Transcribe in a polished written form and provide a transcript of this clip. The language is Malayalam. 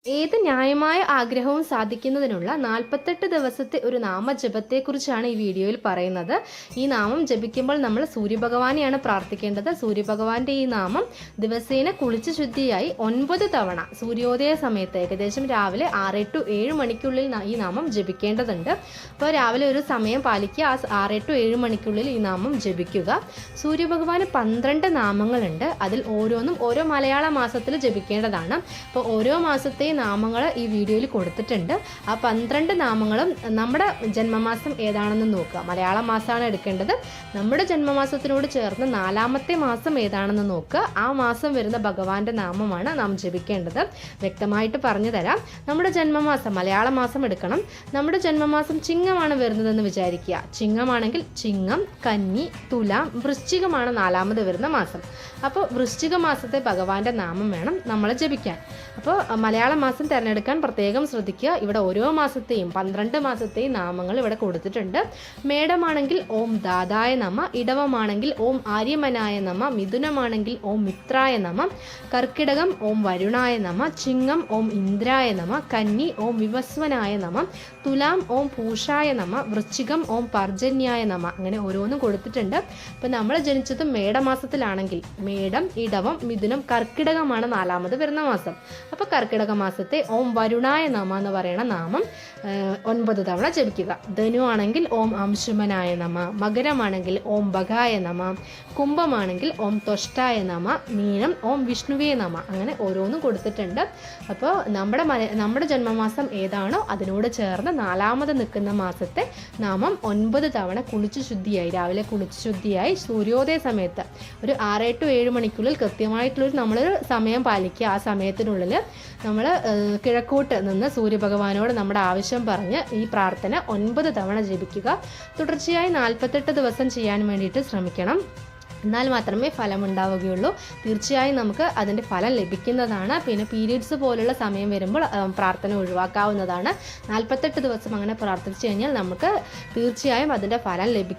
ഏത് ന്യായമായ ആഗ്രഹവും സാധിക്കുന്നതിനുള്ള 48 ദിവസത്തെ ഒരു നാമജപത്തെക്കുറിച്ചാണ് ഈ വീഡിയോയിൽ പറയുന്നത്. ഈ നാമം ജപിക്കുമ്പോൾ നമ്മൾ സൂര്യഭഗവാനെയാണ് പ്രാർത്ഥിക്കേണ്ടത്. സൂര്യഭഗവാന്റെ ഈ നാമം ദിവസേന കുളിച്ച് ശുദ്ധിയായി 9 തവണ സൂര്യോദയ സമയത്ത് ഏകദേശം രാവിലെ 6 to 7 മണിക്കുള്ളിൽ ഈ നാമം ജപിക്കേണ്ടതുണ്ട്. അപ്പോൾ രാവിലെ ഒരു സമയം പാലിക്കുക, ആ 6 to 7 മണിക്കുള്ളിൽ ഈ നാമം ജപിക്കുക. സൂര്യഭഗവാന് 12 നാമങ്ങളുണ്ട്. അതിൽ ഓരോന്നും ഓരോ മലയാള മാസത്തിൽ ജപിക്കേണ്ടതാണ്. അപ്പോൾ ഓരോ മാസത്തെ നാമങ്ങൾ ഈ വീഡിയോയിൽ കൊടുത്തിട്ടുണ്ട്. ആ 12 നാമങ്ങളും നമ്മുടെ ജന്മമാസം ഏതാണെന്ന് നോക്കുക. മലയാള മാസമാണ് എടുക്കേണ്ടത്. നമ്മുടെ ജന്മമാസത്തിനോട് ചേർന്ന് 4ാമത്തെ മാസം ഏതാണെന്ന് നോക്കുക. ആ മാസം വരുന്ന ഭഗവാന്റെ നാമമാണ് നാം ജപിക്കേണ്ടത്. വ്യക്തമായിട്ട് പറഞ്ഞു തരാം. നമ്മുടെ ജന്മമാസം മലയാള മാസം എടുക്കണം. നമ്മുടെ ജന്മമാസം ചിങ്ങമാണ് വരുന്നതെന്ന് വിചാരിക്കുക. ചിങ്ങമാണെങ്കിൽ ചിങ്ങം, കന്നി, തുലാം, വൃശ്ചികമാണ് 4ാമത് വരുന്ന മാസം. അപ്പോൾ വൃശ്ചിക മാസത്തെ ഭഗവാന്റെ നാമം വേണം നമ്മൾ ജപിക്കാൻ. അപ്പോൾ മലയാള മാസം തിരഞ്ഞെടുക്കാൻ പ്രത്യേകം ശ്രദ്ധിക്കുക. ഇവിടെ ഓരോ മാസത്തെയും 12 മാസത്തെയും നാമങ്ങൾ ഇവിടെ കൊടുത്തിട്ടുണ്ട്. മേടമാണെങ്കിൽ ഓം ദാതായ നമ, ഇടവമാണെങ്കിൽ ഓം ആര്യമനായ നമ, മിഥുനമാണെങ്കിൽ ഓം മിത്രായ നമ, കർക്കിടകം ഓം വരുണായ നമ, ചിങ്ങം ഓം ഇന്ദ്രായ നമ, കന്നി ഓം വിവസ്വനായ നമ, തുലാം ഓം പൂഷായ നമ, വൃശ്ചികം ഓം പർജന്യായ നമ. അങ്ങനെ ഓരോന്നും കൊടുത്തിട്ടുണ്ട്. ഇപ്പം നമ്മൾ ജനിച്ചത് മേടമാസത്തിലാണെങ്കിൽ മേടം, ഇടവം, മിഥുനം, കർക്കിടകമാണ് 4ാമത് വരുന്ന മാസം. അപ്പോൾ കർക്കിടക മാസത്തെ ഓം വരുണായ നമ എന്ന് പറയുന്ന നാമം 9 തവണ ജപിക്കുക. ധനു ആണെങ്കിൽ ഓം അംശുമനായ നമ, മകരമാണെങ്കിൽ ഓം ഭഗായ നമ, കുംഭമാണെങ്കിൽ ഓം ത്വഷ്ടായ നമ, മീനം ഓം വിഷ്ണുവേ നമ. അങ്ങനെ ഓരോന്നും കൊടുത്തിട്ടുണ്ട്. അപ്പോൾ നമ്മുടെ ജന്മമാസം ഏതാണോ അതിനോട് ചേർന്ന് 4ാമത് നിൽക്കുന്ന മാസത്തെ നാമം 9 തവണ കുളിച്ച് ശുദ്ധിയായി, രാവിലെ കുളിച്ച് ശുദ്ധിയായി സൂര്യോദയ സമയത്ത് ഒരു 6 to 7 മണിക്കുള്ളിൽ കൃത്യമായിട്ടുള്ളൊരു നമ്മളൊരു സമയം പാലിക്കുക. ആ സമയത്തിനുള്ളിൽ നമ്മൾ കിഴക്കോട്ട് നിന്ന് സൂര്യഭഗവാനോട് നമ്മുടെ ആവശ്യം പറഞ്ഞ് ഈ പ്രാർത്ഥന 9 തവണ ജപിക്കുക. തുടർച്ചയായി 48 ദിവസം ചെയ്യാൻ വേണ്ടിയിട്ട് ശ്രമിക്കണം. എന്നാൽ മാത്രമേ ഫലമുണ്ടാവുകയുള്ളൂ. തീർച്ചയായും നമുക്ക് അതിൻ്റെ ഫലം ലഭിക്കുന്നതാണ്. പിന്നെ പീരീഡ്സ് പോലുള്ള സമയം വരുമ്പോൾ പ്രാർത്ഥന ഒഴിവാക്കാവുന്നതാണ്. 48 ദിവസം അങ്ങനെ പ്രാർത്ഥിച്ചു കഴിഞ്ഞാൽ നമുക്ക് തീർച്ചയായും അതിൻ്റെ ഫലം ലഭിക്കും.